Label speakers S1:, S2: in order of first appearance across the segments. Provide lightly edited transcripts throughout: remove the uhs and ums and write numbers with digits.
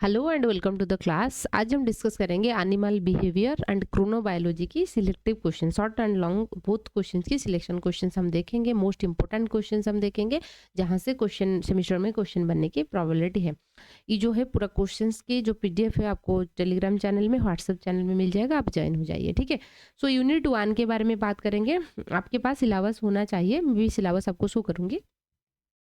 S1: Hello and welcome to the class. आज हम discuss करेंगे एनिमल बिहेवियर एंड क्रोनोबायोलॉजी की selective question, short and long both questions की selection questions हम देखेंगे। मोस्ट इंपॉर्टेंट क्वेश्चंस हम देखेंगे जहां से क्वेश्चन सेमेस्टर में क्वेश्चन बनने की प्रोबेबिलिटी है। ये जो है पूरा क्वेश्चंस की जो पीडीएफ है आपको टेलीग्राम चैनल में, व्हाट्सएप चैनल में मिल जाएगा, आप ज्वाइन हो जाइए, ठीक है। सो यूनिट 1 के बारे में बात करेंगे। आपके पास सिलेबस होना चाहिए, मैं भी सिलेबस आपको शो करूंगी।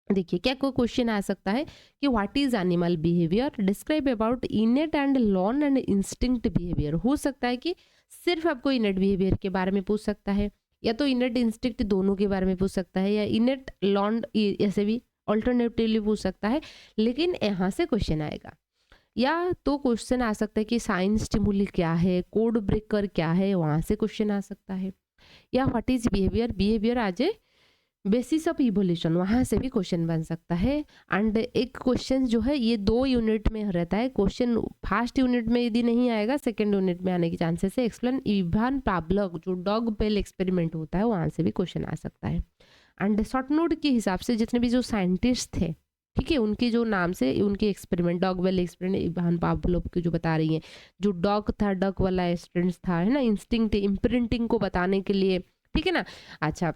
S1: देखिए क्या कोई क्वेश्चन आ सकता है कि what is animal behaviour, describe about इनेट and learn and instinct behaviour. हो सकता है कि सिर्फ आपको इनेट बिहेवियर के बारे में पूछ सकता है, या तो इनेट इंस्टिंक्ट दोनों के बारे में पूछ सकता है, या इनेट लर्न ऐसे भी ऑल्टरनेटिवली पूछ सकता है। लेकिन यहाँ से क्वेश्चन आएगा, या तो क्वेश्चन आ सकता है कि साइन स्टिमुली क्या है, कोड ब्रेकर क्या है, वहाँ से क्वेश्चन आ सकता है। या व्हाट इज बिहेवियर, बिहेवियर आज ए बेसिस ऑफ इवोल्यूशन, वहां से भी क्वेश्चन बन सकता है। एंड एक क्वेश्चन जो है ये 2 यूनिट में रहता है। क्वेश्चन फर्स्ट यूनिट में यदि नहीं आएगा, सेकंड यूनिट में आने के चांसेस है। एक्सप्लेन इवान पावलोव जो डॉग बेल एक्सपेरिमेंट होता है वहां से भी क्वेश्चन आ सकता है। एंड शॉर्ट नोट के हिसाब से जितने भी जो साइंटिस्ट थे, ठीक है, उनके जो नाम से उनके experiment, dog bell experiment Ivan Pavlov की जो बता रही हैं, जो डॉग था, डॉग वाला एक्सपेरिमेंट था, है ना, इंस्टिंक्ट इम्प्रिंटिंग को बताने के लिए, ठीक है ना। अच्छा,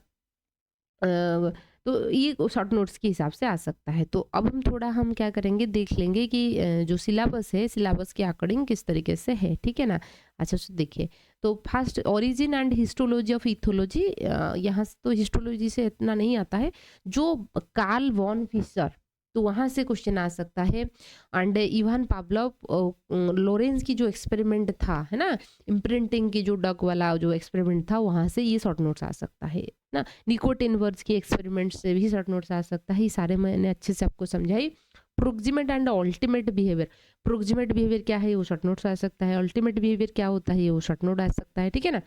S1: तो ये शॉर्ट नोट्स के हिसाब से आ सकता है। तो अब हम थोड़ा क्या करेंगे, देख लेंगे कि जो सिलेबस है, सिलेबस के अकॉर्डिंग किस तरीके से है, ठीक है ना। अच्छा तो देखिए, तो first origin and histology of ethology, यहाँ से तो हिस्टोलॉजी से इतना नहीं आता है, जो कार्ल वॉन फिशर, तो वहाँ से क्वेश्चन आ सकता है। एंड इवान पावलोव, लॉरेंस की जो एक्सपेरिमेंट था, है ना, इम्प्रिंटिंग की जो डक वाला जो एक्सपेरिमेंट था, वहाँ से ये शॉर्ट नोट्स आ सकता है ना। निकोटिनवर्स की एक्सपेरिमेंट से भी शॉर्ट नोट्स आ सकता है। ये सारे मैंने अच्छे से आपको समझाई। Proximate and ultimate behaviour, proximate behaviour क्या है वो शॉर्ट नोट्स आ सकता है, अल्टीमेट बिहेवियर क्या होता है वो शॉर्ट नोट आ सकता है, ठीक है ना।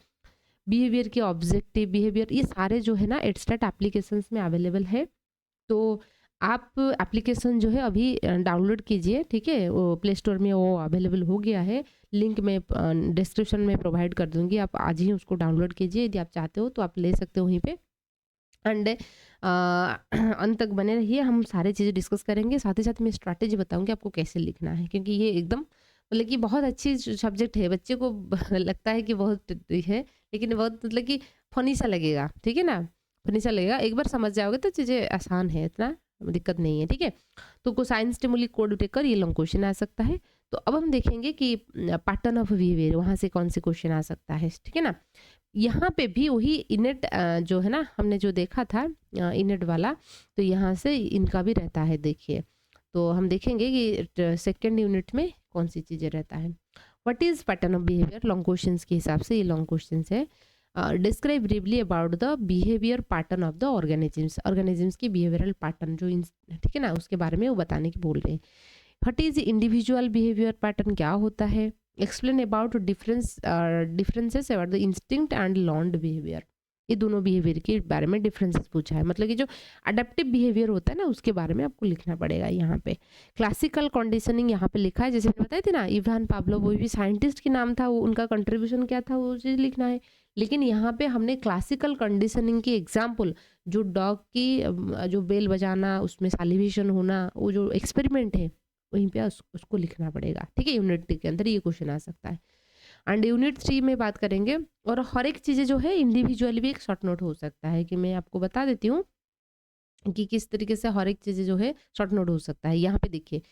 S1: बिहेवियर के ऑब्जेक्टिव बिहेवियर, ये सारे जो है ना एडस्टेट एप्लीकेशंस में अवेलेबल है। तो आप एप्लीकेशन जो है अभी डाउनलोड कीजिए, ठीक है, वो प्ले स्टोर में वो अवेलेबल हो गया है। लिंक मैं डिस्क्रिप्शन में प्रोवाइड कर दूंगी, आप आज ही उसको डाउनलोड कीजिए। यदि आप चाहते हो तो आप ले सकते हो वहीं पे। एंड अंत तक बने रहिए, हम सारी चीज़ें डिस्कस करेंगे। साथ ही साथ मैं स्ट्रैटेजी बताऊंगी आपको कैसे लिखना है, क्योंकि ये एकदम मतलब कि बहुत अच्छी सब्जेक्ट है। बच्चे को लगता है कि बहुत है, लेकिन बहुत मतलब कि फनी सा लगेगा, ठीक है ना, फनी सा लगेगा। एक बार समझ जाओगे तो चीज़ें आसान है, इतना दिक्कत नहीं है, ठीक है। तो कोसाइन स्टिमुली कोड टेकर, ये लॉन्ग क्वेश्चन आ सकता है। तो अब हम देखेंगे कि पैटर्न ऑफ बिहेवियर, वहाँ से कौन से क्वेश्चन आ सकता है, ठीक है ना। यहाँ पे भी वही इनेट जो है ना, हमने जो देखा था इनेट वाला, तो यहाँ से इनका भी रहता है। देखिए, तो हम देखेंगे कि सेकेंड यूनिट में कौन सी चीज़ें रहता है। What is pattern of behaviour, long question के हिसाब से ये लॉन्ग क्वेश्चन है। Describe briefly about the behaviour pattern of the organisms, organisms की बिहेवियरल पैटर्न जो ठीक है ना, उसके बारे में वो बताने की बोल रहे हैं। What is individual behaviour pattern, क्या होता है। Explain about differences about the instinct and learned behaviour, ये दोनों बिहेवियर के बारे में डिफरेंसेस पूछा है। मतलब कि जो अडेप्टिव बिहेवियर होता है ना, उसके बारे में आपको लिखना पड़ेगा यहाँ पे। क्लासिकल कंडीशनिंग यहाँ पे लिखा है, जैसे मैंने बताई थी ना, इवान पावलोव, वो भी साइंटिस्ट के नाम था, वो उनका कंट्रीब्यूशन क्या था वो चीज़ लिखना है। लेकिन यहाँ पे हमने क्लासिकल कंडीशनिंग की एग्जाम्पल, जो डॉग की जो बेल बजाना, उसमें सालिवेशन होना, वो जो एक्सपेरिमेंट है वहीं पे उसको लिखना पड़ेगा, ठीक है। यूनिट के अंदर ये क्वेश्चन आ सकता है। एंड यूनिट 3 में बात करेंगे, और हर एक चीज़ें जो है इंडिविजुअली भी एक शॉर्ट नोट हो सकता है, कि मैं आपको बता देती हूँ कि किस तरीके से हर एक चीज़ें जो है शॉर्ट नोट हो सकता है। यहाँ पे देखिए,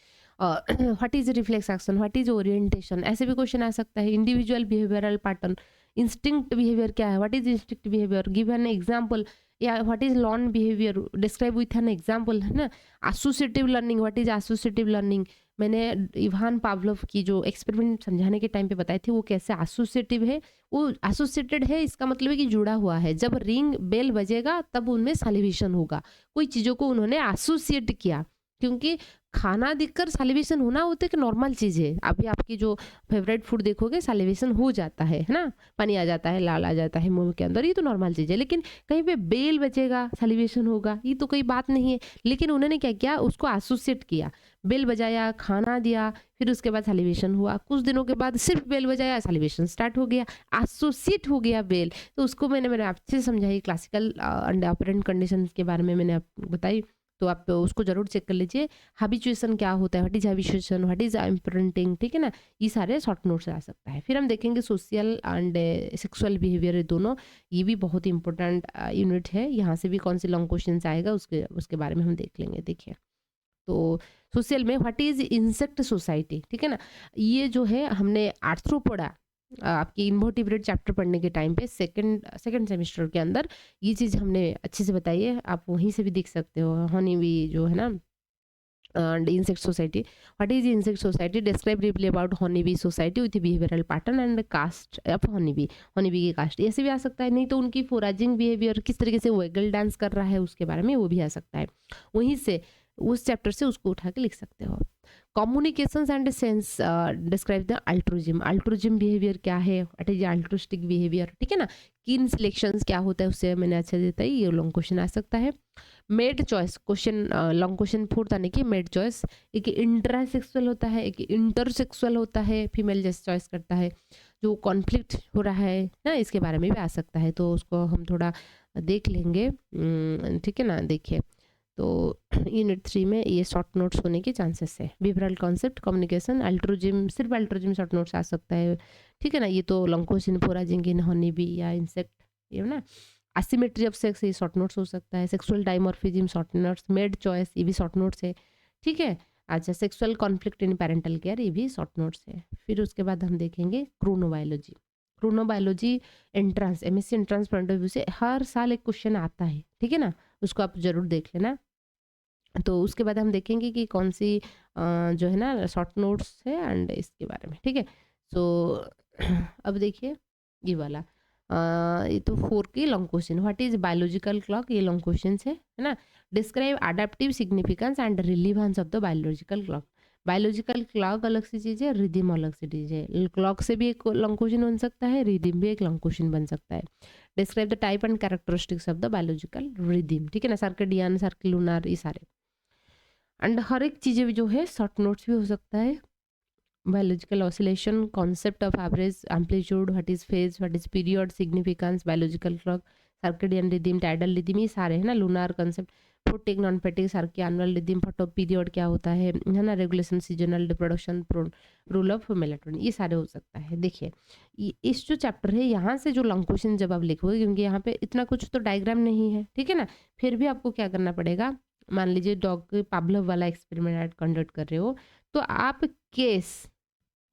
S1: what is reflex action, what is orientation, ऐसे भी क्वेश्चन आ सकता है। Individual behavioural pattern, instinct behaviour क्या है, what is instinct behaviour, give an example, या what is learn behaviour, describe with an example, है ना। Associative learning, what is associative learning, मैंने इवान पावलोव की जो एक्सपेरिमेंट समझाने के टाइम पे बताई थी, वो कैसे एसोसिएटिव है। वो एसोसिएटेड है, इसका मतलब है कि जुड़ा हुआ है। जब रिंग बेल बजेगा तब उनमें सैलिवेशन होगा, कोई चीज़ों को उन्होंने एसोसिएट किया। क्योंकि खाना देखकर सैलिवेशन होना होता है कि नॉर्मल चीज़ है। अभी आपकी जो फेवरेट फूड देखोगे सैलिवेशन हो जाता है ना, पानी आ जाता है, लाल आ जाता है मुंह के अंदर, ये तो नॉर्मल चीज़ है। लेकिन कहीं पे बेल बजेगा सैलिवेशन होगा, ये तो कोई बात नहीं है। लेकिन उन्होंने क्या किया, उसको एसोसिएट किया, बेल बजाया, खाना दिया, फिर उसके बाद सैलिवेशन हुआ। कुछ दिनों के बाद सिर्फ बेल बजाया, सैलिवेशन स्टार्ट हो गया, एसोसिएट हो गया बेल। तो उसको मैंने अच्छे से समझाई, क्लासिकल एंड ऑपरेंट कंडीशन के बारे में मैंने आपको बताई। तो आप उसको ज़रूर चेक कर लीजिए। हैबिचुएशन क्या होता है, what is habituation, what is imprinting, ठीक है ना? ये सारे शॉर्ट नोट्स आ सकता है। फिर हम देखेंगे सोशल एंड सेक्सुअल बिहेवियर, ये दोनों, ये भी बहुत इंपॉर्टेंट यूनिट है। यहाँ से भी कौन से लॉन्ग क्वेश्चंस आएगा उसके बारे में हम देख लेंगे। देखिए, तो सोशल में व्हाट इज़ इंसेक्ट सोसाइटी, ठीक है ना? ये जो है हमने आर्थ्रोपोडा आपकी इन्वर्टिब्रेट चैप्टर पढ़ने के टाइम पे सेकंड सेमेस्टर के अंदर ये चीज़ हमने अच्छे से बताई है। आप वहीं से भी देख सकते हो। हनी बी जो है ना, and insect society. What is insect society? Describe briefly about honeybee society with behavioral pattern and caste of honeybee. honeybee की कास्ट ऐसे भी आ सकता है। नहीं तो उनकी फोराजिंग बिहेवियर किस तरीके से वेगल डांस कर रहा है उसके बारे में वो भी आ सकता है। वहीं से उस चैप्टर से उसको उठा के लिख सकते हो। Communications and sense describe the altruism. Altruism behaviour क्या है, व्हाट इज अल्ट्रुस्टिक बिहेवियर, ठीक है ना? किन सिलेक्शंस क्या होता है उससे मैंने अच्छा देता है, ये लॉन्ग क्वेश्चन आ सकता है। Made choice question, long question 4 था कि मेड चॉइस एक इंट्रासेक्सुअल होता है, एक इंटरसेक्सुअल होता है, फीमेल जैसे चॉइस करता है। जो कॉन्फ्लिक्ट हो रहा है ना, इसके बारे में भी आ सकता है, तो उसको हम थोड़ा देख लेंगे। ठीक है ना? देखिए, तो यूनिट 3 में ये शॉर्ट नोट्स होने के चांसेस है। बिहेवियरल कॉन्सेप्ट, कम्युनिकेशन, अल्ट्रुजिम, सिर्फ अल्ट्रुजिम शॉर्ट नोट्स आ सकता है, ठीक है ना? ये तो लॉन्ग क्वेश्चन फोराजिंग इन हनी बी या इंसेक्ट, ये ना। एसिमेट्री ऑफ सेक्स, ये शॉर्ट नोट्स हो सकता है। Sexual dimorphism short notes. Made choice, ये भी शॉर्ट नोट्स है, ठीक है। अच्छा, sexual conflict in parental care, ये भी शॉर्ट नोट्स है। फिर उसके बाद हम देखेंगे chronobiology. Chronobiology entrance, MSc entrance point of view से हर साल एक क्वेश्चन आता है, ठीक है ना? उसको आप जरूर देख लेना। तो उसके बाद हम देखेंगे कि कौन सी जो है ना शॉर्ट नोट्स है एंड इसके बारे में, ठीक है। सो अब देखिए ये वाला, ये तो 4 की long question. What is biological clock, ये लॉन्ग क्वेश्चन है ना। Describe adaptive significance and relevance of the biological clock. Biological clock अलग सी चीज़ है, रिदिम अलग सी चीज़ है। क्लॉक से भी एक लॉन्ग क्वेश्चन बन सकता है, रिदिम भी एक लॉन्ग क्वेश्चन बन सकता है। Describe the type and characteristics of the biological rhythm, ठीक है ना। सर्केडियन, सर्कुलर, ये सारे एंड हर एक चीज़ें जो है शॉर्ट नोट्स भी हो सकता है। Biological oscillation, concept of average amplitude, what is phase, what is period, significance, biological clock, circadian rhythm, tidal rhythm, ये सारे है ना। Lunar concept, photic, non photic, circannual rhythm, photo period क्या होता है ना। Regulation, seasonal, reproduction, rule of melatonin, ये सारे हो सकता है। देखिए, इस जो चैप्टर है यहाँ से जो लॉन्ग क्वेश्चन जब आप लिखोगे, क्योंकि यहाँ पे इतना कुछ तो डायग्राम नहीं है, ठीक है ना, फिर भी आपको क्या करना पड़ेगा। मान लीजिए डॉग पावलोव वाला एक्सपेरिमेंट कंडक्ट कर रहे हो, तो आप केस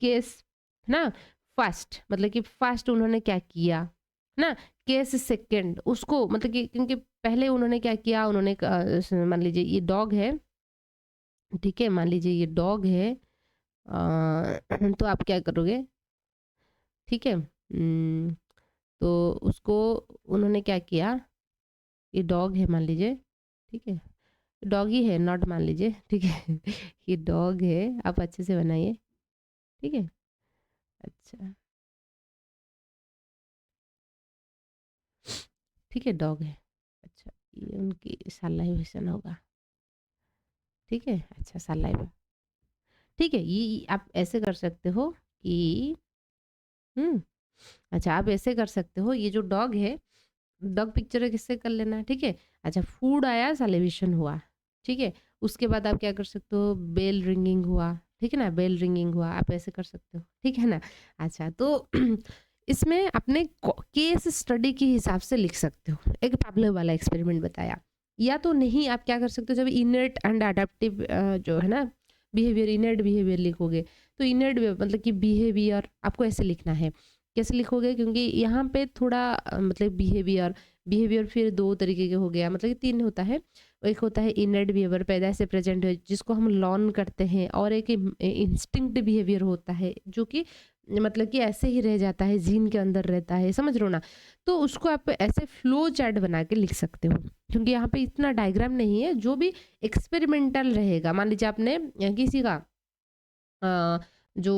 S1: केस ना, फर्स्ट मतलब कि फर्स्ट उन्होंने क्या किया ना, केस सेकंड उसको मतलब कि, क्योंकि पहले उन्होंने क्या किया, उन्होंने मान लीजिए ये डॉग है, ठीक है, मान लीजिए ये डॉग है, तो आप क्या करोगे, ठीक है। तो उसको उन्होंने क्या किया, ये डॉग है मान लीजिए, ठीक है, डॉग ही है, नॉट मान लीजिए, ठीक है ये डॉग है, आप अच्छे से बनाइए, ठीक है। अच्छा, ठीक है, डॉग है। अच्छा, ये उनकी सलाइवेशन होगा, ठीक है। अच्छा, सलाइवा, ठीक है। ये आप ऐसे कर सकते हो कि अच्छा, आप ऐसे कर सकते हो, ये जो डॉग है, डॉग पिक्चर किससे कर लेना, ठीक है। अच्छा, फूड आया, सलेवेशन हुआ, ठीक है। उसके बाद आप क्या कर सकते हो, बेल रिंगिंग हुआ, ठीक है ना, बेल रिंगिंग हुआ, आप ऐसे कर सकते हो, ठीक है ना। अच्छा, तो इसमें अपने केस स्टडी के हिसाब से लिख सकते हो। एक पावलोव वाला एक्सपेरिमेंट बताया, या तो नहीं आप क्या कर सकते हो, जब इनर्ट एंड अडेप्टिव जो है ना बिहेवियर, इनर्ट बिहेवियर लिखोगे, तो इनर्ट मतलब कि बिहेवियर आपको ऐसे लिखना है। कैसे लिखोगे, क्योंकि यहाँ पे थोड़ा मतलब बिहेवियर, बिहेवियर फिर 2 तरीके के हो गया, मतलब कि 3 होता है। एक होता है इनर्ट बिहेवियर, पैदा से प्रेजेंट है, जिसको हम लर्न करते हैं, और एक इंस्टिंक्ट बिहेवियर होता है, जो कि मतलब कि ऐसे ही रह जाता है, जीन के अंदर रहता है, समझ रहे हो ना। तो उसको आप ऐसे फ्लो चार्ट बना के लिख सकते हो, क्योंकि यहाँ पे इतना डायग्राम नहीं है। जो भी एक्सपेरिमेंटल रहेगा, मान लीजिए आपने किसी का जो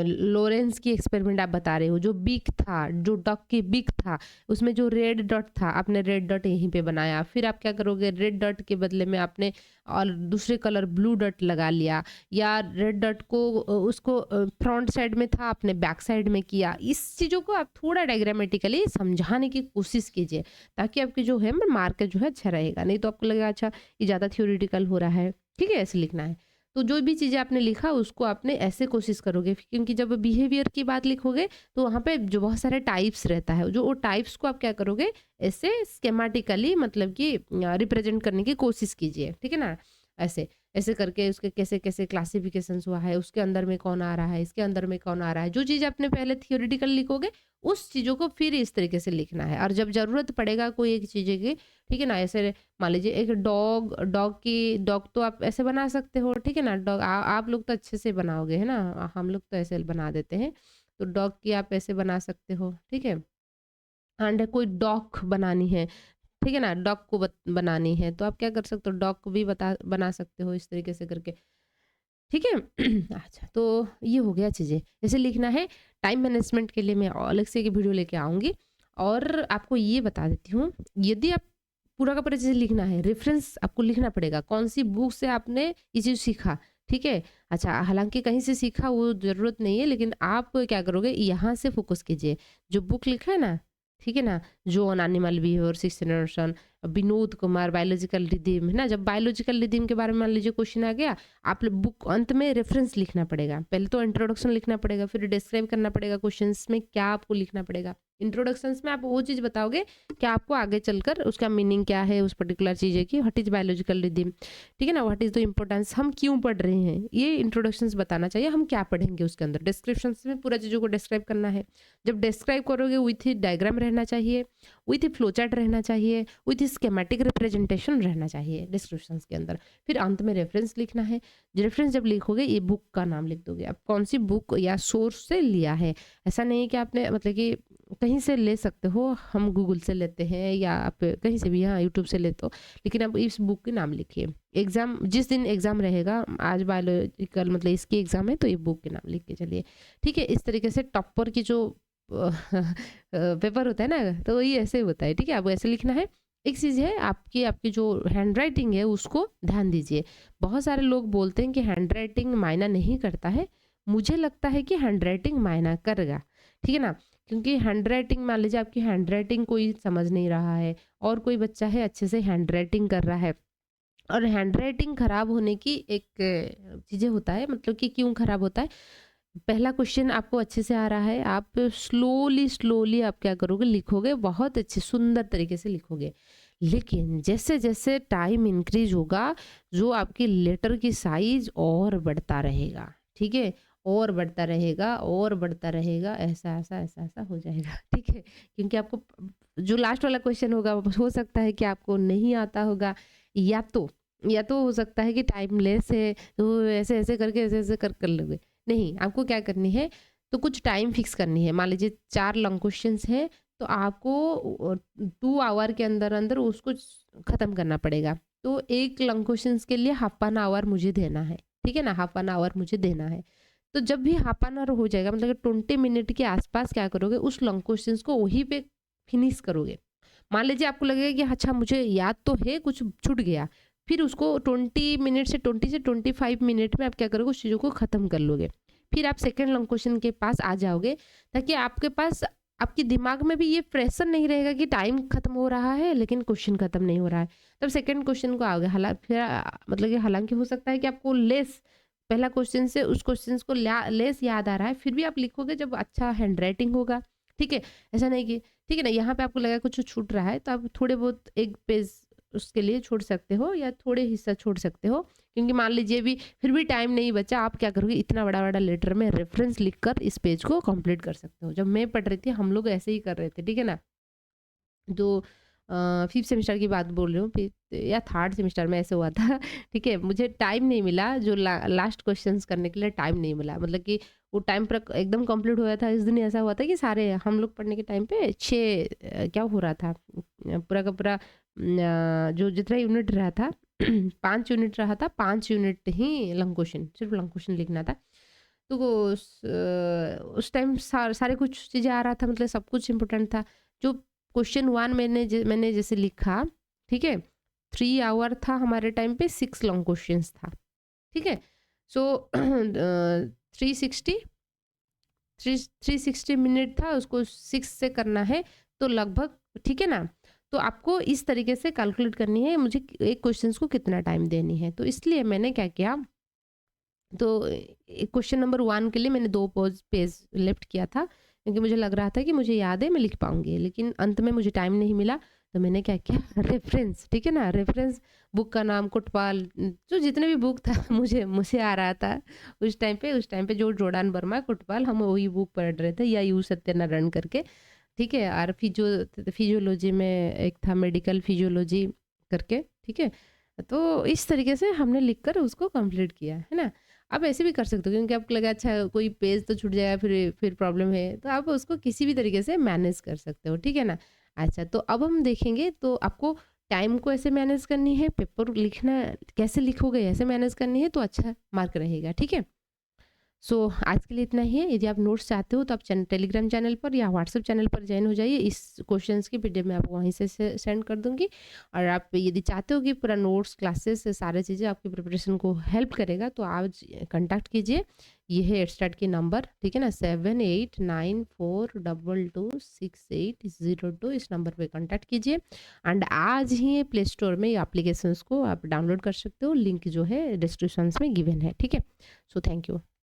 S1: लॉरेंस की एक्सपेरिमेंट आप बता रहे हो, जो बीक था, जो डक की बीक था, उसमें जो रेड डॉट था, आपने रेड डॉट यहीं पे बनाया। फिर आप क्या करोगे, रेड डॉट के बदले में आपने और दूसरे कलर ब्लू डॉट लगा लिया, या रेड डॉट को उसको फ्रंट साइड में था, आपने बैक साइड में किया। इस चीज़ों को आप थोड़ा डायग्रामेटिकली समझाने की कोशिश कीजिए, ताकि आपकी जो है मार्क जो है अच्छा रहेगा। नहीं तो आपको लगेगा अच्छा ये ज़्यादा थ्योरेटिकल हो रहा है, ठीक है, ऐसे लिखना है। तो जो भी चीज़ें आपने लिखा उसको आपने ऐसे कोशिश करोगे, क्योंकि जब बिहेवियर की बात लिखोगे तो वहाँ पे जो बहुत सारे टाइप्स रहता है, जो वो टाइप्स को आप क्या करोगे, ऐसे स्केमेटिकली मतलब कि रिप्रेजेंट करने की कोशिश कीजिए, ठीक है ना। ऐसे ऐसे करके उसके कैसे कैसे क्लासिफिकेशंस हुआ है, उसके अंदर में कौन आ रहा है, इसके अंदर में कौन आ रहा है, जो चीज़ आपने पहले थियोरिटिकल लिखोगे उस चीज़ों को फिर इस तरीके से लिखना है। और जब ज़रूरत पड़ेगा कोई एक चीज़ की, ठीक है ना, ऐसे मान लीजिए एक डॉग, डॉग तो आप ऐसे बना सकते हो, ठीक है ना। डॉग आप लोग तो अच्छे से बनाओगे, है ना, हम लोग तो ऐसे बना देते हैं। तो डॉग की आप ऐसे बना सकते हो, ठीक है। एंड कोई डॉग बनानी है, ठीक है ना, डॉग को बनानी है, तो आप क्या कर सकते हो, डॉग को भी बना सकते हो इस तरीके से करके, ठीक है। अच्छा, तो ये हो गया चीज़ें जैसे लिखना है। टाइम मैनेजमेंट के लिए मैं अलग से एक वीडियो लेके आऊँगी। और आपको ये बता देती हूँ, यदि आप पूरा का पूरा चीज़ लिखना है, रेफरेंस आपको लिखना पड़ेगा, कौन सी बुक से आपने ये चीज़ सीखा, ठीक है। अच्छा, हालांकि कहीं से सीखा वो ज़रूरत नहीं है, लेकिन आप क्या करोगे, यहाँ से फोकस कीजिए। जो बुक लिखा है ना, ठीक है ना, जो on animal behaviour, six generation, Vinod Kumar, biological rhythm, है ना। जब बायोलॉजिकल रिदम के बारे में मान लीजिए क्वेश्चन आ गया, आप बुक अंत में रेफरेंस लिखना पड़ेगा। पहले तो इंट्रोडक्शन लिखना पड़ेगा, फिर डिस्क्राइब करना पड़ेगा क्वेश्चंस में क्या आपको लिखना पड़ेगा। इंट्रोडक्शंस में आप वो चीज़ बताओगे कि आपको आगे चलकर उसका मीनिंग क्या है उस पर्टिकुलर चीज़ की, व्हाट इज बायोलॉजिकल रिदम, ठीक है ना, व्हाट इज द इम्पोर्टेंस, हम क्यों पढ़ रहे हैं, ये इंट्रोडक्शंस बताना चाहिए, हम क्या पढ़ेंगे उसके अंदर। डिस्क्रिप्शंस में पूरा चीज़ों को डिस्क्राइब करना है। जब डिस्क्राइब करोगे विथ डायग्राम रहना चाहिए, विथ फ्लो चार्ट रहना चाहिए, विथ स्केमेटिक रिप्रेजेंटेशन रहना चाहिए डिस्क्रिप्शंस के अंदर। फिर अंत में रेफरेंस लिखना है। रेफरेंस जब लिखोगे, ये बुक का नाम लिख दोगे, आप कौन सी बुक या सोर्स से लिया है। ऐसा नहीं है कि आपने मतलब कि कहीं से ले सकते हो, हम गूगल से लेते हैं या आप कहीं से भी, हाँ यूट्यूब से लेते हो, लेकिन आप इस बुक के नाम लिखिए। एग्जाम जिस दिन एग्जाम रहेगा, आज बायोलॉजिकल मतलब इसकी एग्जाम है, तो ये बुक के नाम लिख के चलिए, ठीक है। इस तरीके से टॉपर की जो पेपर होता है ना, तो ये ऐसे होता है, ठीक है। आपको ऐसे लिखना है। एक चीज़ है, आपकी आपकी जो हैंड राइटिंग है उसको ध्यान दीजिए। बहुत सारे लोग बोलते हैं कि हैंड राइटिंग मायना नहीं करता है, मुझे लगता है कि हैंड राइटिंग मायना करेगा, ठीक है ना। क्योंकि हैंड राइटिंग, मान लीजिए आपकी हैंड राइटिंग कोई समझ नहीं रहा है, और कोई बच्चा है अच्छे से हैंड राइटिंग कर रहा है, और हैंड राइटिंग खराब होने की एक चीज़ें होता है, मतलब कि क्यों खराब होता है। पहला क्वेश्चन आपको अच्छे से आ रहा है, आप स्लोली स्लोली आप क्या करोगे, लिखोगे, बहुत अच्छे सुंदर तरीके से लिखोगे। लेकिन जैसे जैसे टाइम इंक्रीज होगा, जो आपकी लेटर की साइज और बढ़ता रहेगा, ठीक है, और बढ़ता रहेगा और बढ़ता रहेगा, ऐसा ऐसा ऐसा ऐसा हो जाएगा, ठीक है। क्योंकि आपको जो लास्ट वाला क्वेश्चन होगा, हो सकता है कि आपको नहीं आता होगा, या तो या तो हो सकता है कि टाइम लेस है, तो ऐसे ऐसे करके ऐसे ऐसे कर लोगे। नहीं, आपको क्या करनी है, तो कुछ टाइम फिक्स करनी है। मान लीजिए 4 लॉन्ग क्वेश्चंस है, तो आपको 2 आवर के अंदर अंदर उसको खत्म करना पड़ेगा। तो एक लॉन्ग क्वेश्चंस के लिए हाफ एन आवर मुझे देना है, ठीक है ना, हाफ एन आवर मुझे देना है। तो जब भी हाफ एन आवर हो जाएगा, मतलब 20 मिनट के आसपास क्या करोगे, उस लॉन्ग क्वेश्चंस को वहीं पे फिनिश करोगे। मान लीजिए आपको लगेगा कि अच्छा मुझे याद तो है, कुछ छूट गया, फिर उसको 20 मिनट से 25 मिनट में आप क्या करोगे, उस चीज़ों को ख़त्म कर लोगे। फिर आप सेकंड लॉन्ग क्वेश्चन के पास आ जाओगे, ताकि आपके पास, आपके दिमाग में भी ये प्रेशर नहीं रहेगा कि टाइम खत्म हो रहा है लेकिन क्वेश्चन खत्म नहीं हो रहा है। तब सेकंड क्वेश्चन को आओगे, फिर मतलब कि हालांकि हो सकता है कि आपको लेस, पहला क्वेश्चन से उस क्वेश्चन को लेस याद आ रहा है, फिर भी आप लिखोगे जब अच्छा हैंड राइटिंग होगा, ठीक है। ऐसा नहीं कि, ठीक है ना, यहाँ पे आपको लगा कुछ छूट रहा है, तो आप थोड़े बहुत एक पेज उसके लिए छोड़ सकते हो, या थोड़े हिस्सा छोड़ सकते हो। क्योंकि मान लीजिए भी फिर भी टाइम नहीं बचा, आप क्या करोगे, इतना बड़ा बड़ा लेटर में रेफरेंस लिखकर इस पेज को कंप्लीट कर सकते हो। जब मैं पढ़ रही थी, हम लोग ऐसे ही कर रहे थे, ठीक है ना। जो 5th सेमेस्टर की बात बोल रही हूँ, या 3rd सेमेस्टर में ऐसे हुआ था। ठीक है, मुझे टाइम नहीं मिला, जो लास्ट क्वेश्चंस करने के लिए टाइम नहीं मिला, मतलब कि वो टाइम पर एकदम कंप्लीट हुआ था। इस दिन ऐसा हुआ था कि सारे हम लोग पढ़ने के टाइम पे 6 क्या हो रहा था, पूरा का पूरा जो जितना यूनिट रहा था 5 यूनिट रहा था, 5 यूनिट ही लॉन्ग क्वेश्चन, सिर्फ लॉन्ग क्वेश्चन लिखना था। तो उस टाइम सारे कुछ चीज़ें आ रहा था, मतलब सब कुछ इम्पोर्टेंट था। जो क्वेश्चन 1 मैंने जैसे लिखा, ठीक है? 3 आवर था हमारे टाइम पे, 6 लॉन्ग क्वेश्चंस था, ठीक है? सो 360 360 मिनट था, उसको 6 से करना है, तो लगभग, ठीक है ना? तो आपको इस तरीके से कैलकुलेट करनी है मुझे एक क्वेश्चंस को कितना टाइम देनी है। तो इसलिए मैंने क्या किया, तो क्वेश्चन नंबर 1 के लिए मैंने 2 पेज लेफ्ट किया था, क्योंकि मुझे लग रहा था कि मुझे याद है मैं लिख पाऊँगी, लेकिन अंत में मुझे टाइम नहीं मिला, तो मैंने क्या किया रेफ़रेंस, ठीक है ना? रेफ़रेंस बुक का नाम कोटवाल, जो जितने भी बुक था मुझे मुझे आ रहा था उस टाइम पे जो जोर्डान वर्मा, कोटवाल, हम वही बुक पढ़ रहे थे, या यू सत्यनारायण करके, ठीक है? और फिजियोलॉजी में एक था मेडिकल फिजियोलॉजी करके, ठीक है? तो इस तरीके से हमने लिख कर उसको कंप्लीट किया, है ना? आप ऐसे भी कर सकते हो, क्योंकि आपको लगा अच्छा कोई पेज तो छूट जाएगा, फिर प्रॉब्लम है, तो आप उसको किसी भी तरीके से मैनेज कर सकते हो, ठीक है ना? अच्छा, तो अब हम देखेंगे, तो आपको टाइम को ऐसे मैनेज करनी है, पेपर लिखना कैसे लिखोगे ऐसे मैनेज करनी है, तो अच्छा मार्क रहेगा, ठीक है? सो आज के लिए इतना ही है। यदि आप नोट्स चाहते हो तो आप टेलीग्राम चैनल पर या व्हाट्सएप चैनल पर ज्वाइन हो जाइए। इस क्वेश्चंस की पीडीएफ मैं आपको वहीं से सेंड कर दूंगी। और आप यदि चाहते हो कि पूरा नोट्स, क्लासेस, सारी चीज़ें आपकी प्रिपरेशन को हेल्प करेगा, तो आज कांटेक्ट कीजिए। ये है एडस्टार्ट की नंबर, ठीक है ना? 7894226802, इस नंबर पे कांटेक्ट कीजिए। एंड आज ही प्ले स्टोर में ये एप्लीकेशंस को आप डाउनलोड कर सकते हो, लिंक जो है डिस्क्रिप्शन में गिवन है, ठीक है? So thank you.